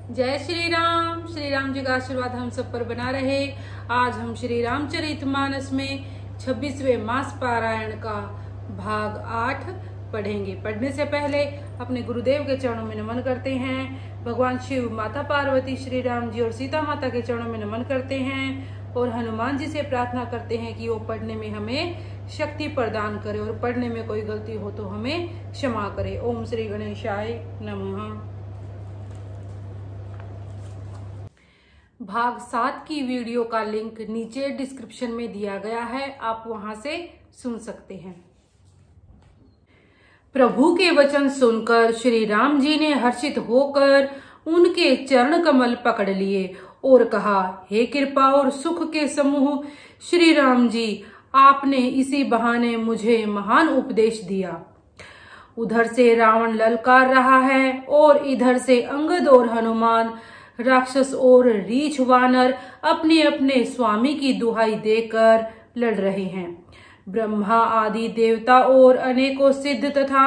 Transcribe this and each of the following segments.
जय श्री राम जी का आशीर्वाद हम सब पर बना रहे। आज हम श्री रामचरितमानस में 26वें मास पारायण का भाग 8 पढ़ेंगे। पढ़ने से पहले अपने गुरुदेव के चरणों में नमन करते हैं। भगवान शिव, माता पार्वती, श्री राम जी और सीता माता के चरणों में नमन करते हैं और हनुमान जी से प्रार्थना करते हैं कि वो पढ़ने में हमें शक्ति प्रदान करे और पढ़ने में कोई गलती हो तो हमें क्षमा करे। ओम श्री गणेशाय नमः। भाग 7 की वीडियो का लिंक नीचे डिस्क्रिप्शन में दिया गया है, आप वहां से सुन सकते हैं। प्रभु के वचन सुनकर श्री राम जी ने हर्षित होकर उनके चरण कमल पकड़ लिए और कहा, हे कृपा और सुख के समूह श्री राम जी, आपने इसी बहाने मुझे महान उपदेश दिया। उधर से रावण ललकार रहा है और इधर से अंगद और हनुमान, राक्षस और रीछ वानर अपने अपने स्वामी की दुहाई देकर लड़ रहे हैं। ब्रह्मा आदि देवता और अनेकों सिद्ध तथा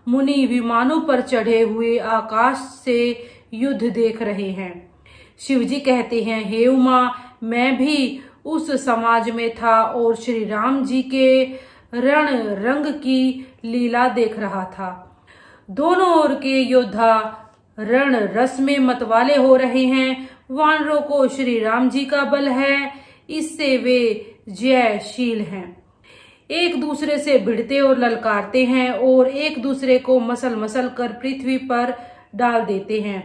मुनि विमानों पर चढ़े हुए आकाश से युद्ध देख रहे हैं। शिव जी कहते हैं, हे उमा, मैं भी उस समाज में था और श्री राम जी के रण रंग की लीला देख रहा था। दोनों ओर के योद्धा रण रस में मतवाले हो रहे हैं। वानरों को श्री राम जी का बल है, इससे वे जयशील हैं। एक दूसरे से भिड़ते और ललकारते हैं और एक दूसरे को मसल मसल कर पृथ्वी पर डाल देते हैं।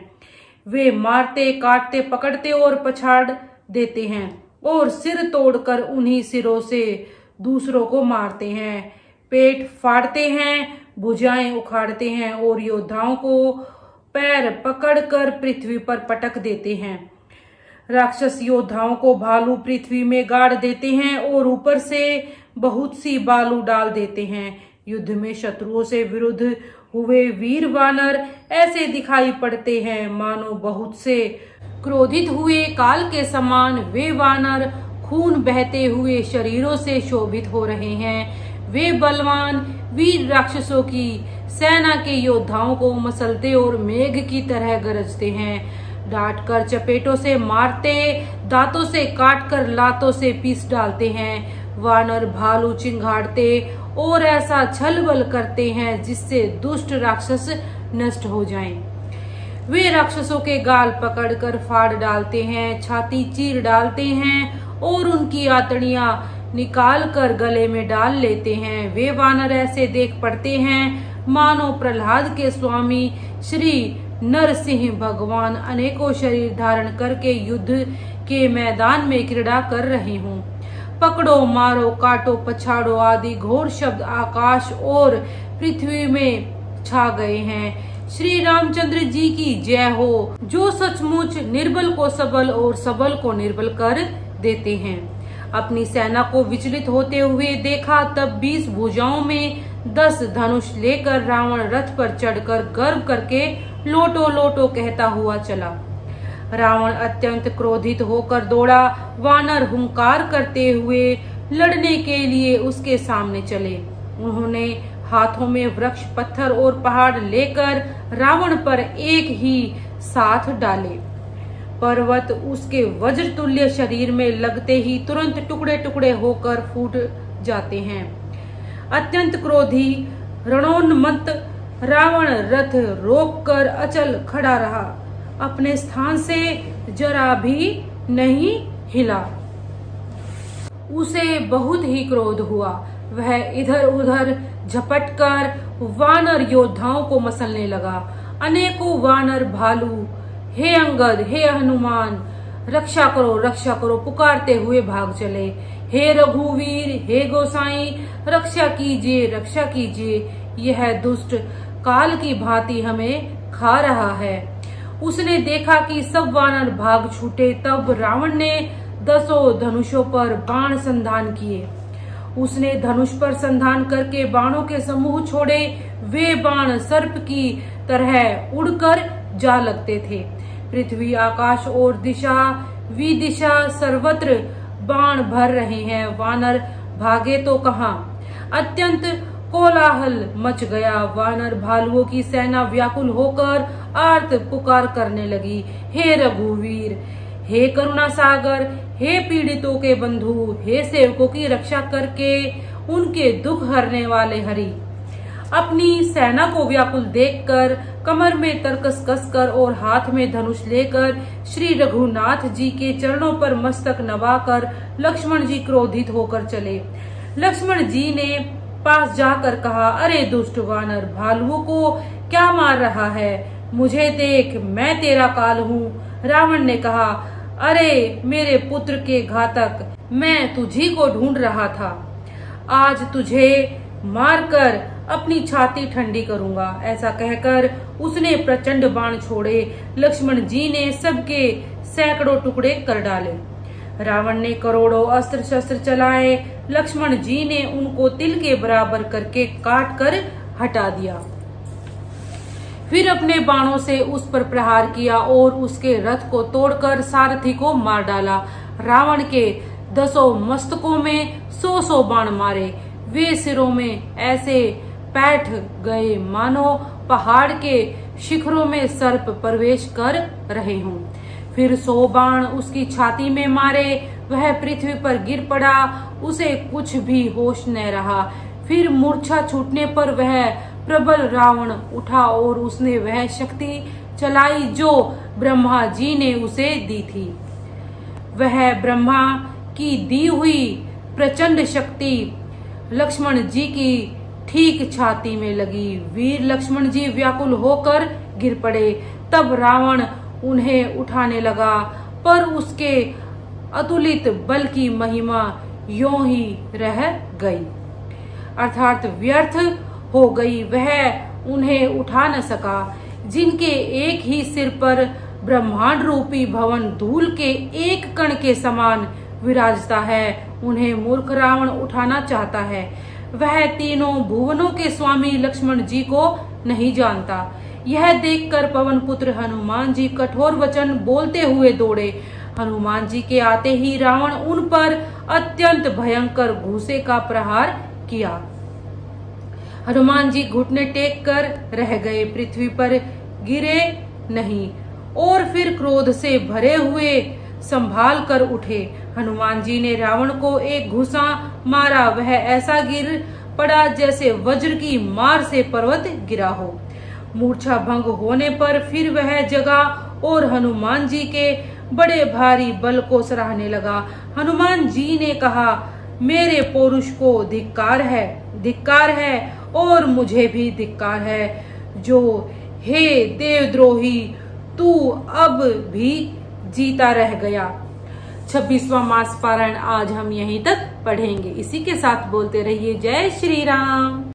वे मारते, काटते, पकड़ते और पछाड़ देते हैं और सिर तोड़कर उन्हीं सिरों से दूसरों को मारते हैं। पेट फाड़ते हैं, भुजाएं उखाड़ते हैं और योद्धाओं को पैर पकड़कर पृथ्वी पर पटक देते हैं। राक्षस योद्धाओं को भालू पृथ्वी में गाड़ देते हैं और ऊपर से बहुत सी बालू डाल देते हैं। युद्ध में शत्रुओं से विरुद्ध हुए वीर वानर ऐसे दिखाई पड़ते हैं मानो बहुत से क्रोधित हुए काल के समान वे वानर खून बहते हुए शरीरों से शोभित हो रहे हैं। वे बलवान वीर राक्षसों की सेना के योद्धाओं को मसलते और मेघ की तरह गरजते हैं। डांटकर, चपेटों से मारते, दांतों से काटकर, लातों से पीस डालते हैं। वानर भालू चिंगाड़ते और ऐसा छल बल करते हैं जिससे दुष्ट राक्षस नष्ट हो जाएं। वे राक्षसों के गाल पकड़कर फाड़ डालते हैं, छाती चीर डालते हैं और उनकी आंतड़ियां निकाल कर गले में डाल लेते हैं। वे वानर ऐसे देख पड़ते हैं मानो प्रहलाद के स्वामी श्री नरसिंह भगवान अनेकों शरीर धारण करके युद्ध के मैदान में क्रीड़ा कर रहे हों। पकड़ो, मारो, काटो, पछाड़ो आदि घोर शब्द आकाश और पृथ्वी में छा गए हैं। श्री रामचंद्र जी की जय हो, जो सचमुच निर्बल को सबल और सबल को निर्बल कर देते हैं। अपनी सेना को विचलित होते हुए देखा, तब 20 भुजाओं में 10 धनुष लेकर रावण रथ पर चढ़कर गर्व करके लोटो लोटो कहता हुआ चला। रावण अत्यंत क्रोधित होकर दौड़ा। वानर हुंकार करते हुए लड़ने के लिए उसके सामने चले। उन्होंने हाथों में वृक्ष, पत्थर और पहाड़ लेकर रावण पर एक ही साथ डाले। पर्वत उसके वज्र तुल्य शरीर में लगते ही तुरंत टुकड़े टुकड़े होकर फूट जाते हैं। अत्यंत क्रोधी रणोन्मत्त रावण रथ रोककर अचल खड़ा रहा, अपने स्थान से जरा भी नहीं हिला। उसे बहुत ही क्रोध हुआ। वह इधर उधर झपटकर वानर योद्धाओं को मसलने लगा। अनेकों वानर भालू, हे अंगद, हे हनुमान, रक्षा करो पुकारते हुए भाग चले। हे रघुवीर, हे गोसाई, रक्षा कीजिए, यह दुष्ट काल की भांति हमें खा रहा है। उसने देखा कि सब वानर भाग छूटे, तब रावण ने 10 धनुषों पर बाण संधान किए। उसने धनुष पर संधान करके बाणों के समूह छोड़े। वे बाण सर्प की तरह उड़कर जा लगते थे। पृथ्वी, आकाश और दिशा विदिशा सर्वत्र बाण भर रहे हैं। वानर भागे तो कहाँ, अत्यंत कोलाहल मच गया। वानर भालुओं की सेना व्याकुल होकर आर्त पुकार करने लगी, हे रघुवीर, हे करुणा सागर, हे पीड़ितों के बंधु, हे सेवकों की रक्षा करके उनके दुख हरने वाले हरि। अपनी सेना को व्याकुल देखकर कमर में तरकस कसकर और हाथ में धनुष लेकर श्री रघुनाथ जी के चरणों पर मस्तक नवाकर लक्ष्मण जी क्रोधित होकर चले। लक्ष्मण जी ने पास जाकर कहा, अरे दुष्ट वानर, भालुओं को क्या मार रहा है? मुझे देख, मैं तेरा काल हूँ। रावण ने कहा, अरे मेरे पुत्र के घातक, मैं तुझी को ढूंढ रहा था। आज तुझे मारकर अपनी छाती ठंडी करूंगा। ऐसा कहकर उसने प्रचंड बाण छोड़े। लक्ष्मण जी ने सबके सैकड़ों टुकड़े कर डाले। रावण ने करोड़ों अस्त्र शस्त्र चलाए। लक्ष्मण जी ने उनको तिल के बराबर करके काट कर हटा दिया। फिर अपने बाणों से उस पर प्रहार किया और उसके रथ को तोड़कर सारथी को मार डाला। रावण के 10 मस्तकों में 100 बाण मारे। वे सिरों में ऐसे बैठ गए मानो पहाड़ के शिखरों में सर्प प्रवेश कर रहे हों। फिर 100 बाण उसकी छाती में मारे। वह पृथ्वी पर गिर पड़ा। उसे कुछ भी होश न रहा। फिर मूर्छा छूटने पर वह प्रबल रावण उठा और उसने वह शक्ति चलाई जो ब्रह्मा जी ने उसे दी थी। वह ब्रह्मा की दी हुई प्रचंड शक्ति लक्ष्मण जी की ठीक छाती में लगी। वीर लक्ष्मण जी व्याकुल होकर गिर पड़े। तब रावण उन्हें उठाने लगा, पर उसके अतुलित बल की महिमा यों ही रह गई, अर्थात व्यर्थ हो गई। वह उन्हें उठा न सका। जिनके एक ही सिर पर ब्रह्मांड रूपी भवन धूल के एक कण के समान विराजता है, उन्हें मूर्ख रावण उठाना चाहता है। वह तीनों भुवनों के स्वामी लक्ष्मण जी को नहीं जानता। यह देखकर पवन पुत्र हनुमान जी कठोर वचन बोलते हुए दौड़े। हनुमान जी के आते ही रावण उन पर अत्यंत भयंकर घूसे का प्रहार किया। हनुमान जी घुटने टेक कर रह गए, पृथ्वी पर गिरे नहीं और फिर क्रोध से भरे हुए संभाल कर उठे। हनुमान जी ने रावण को एक घुसा मारा। वह ऐसा गिर पड़ा जैसे वज्र की मार से पर्वत गिरा हो। मूर्छा भंग होने पर फिर वह जगा और हनुमान जी के बड़े भारी बल को सराहने लगा। हनुमान जी ने कहा, मेरे पौरुष को धिक्कार है और मुझे भी धिक्कार है, जो हे देवद्रोही, तू अब भी जीता रह गया। 26वां मास पारायण आज हम यहीं तक पढ़ेंगे। इसी के साथ बोलते रहिए जय श्री राम।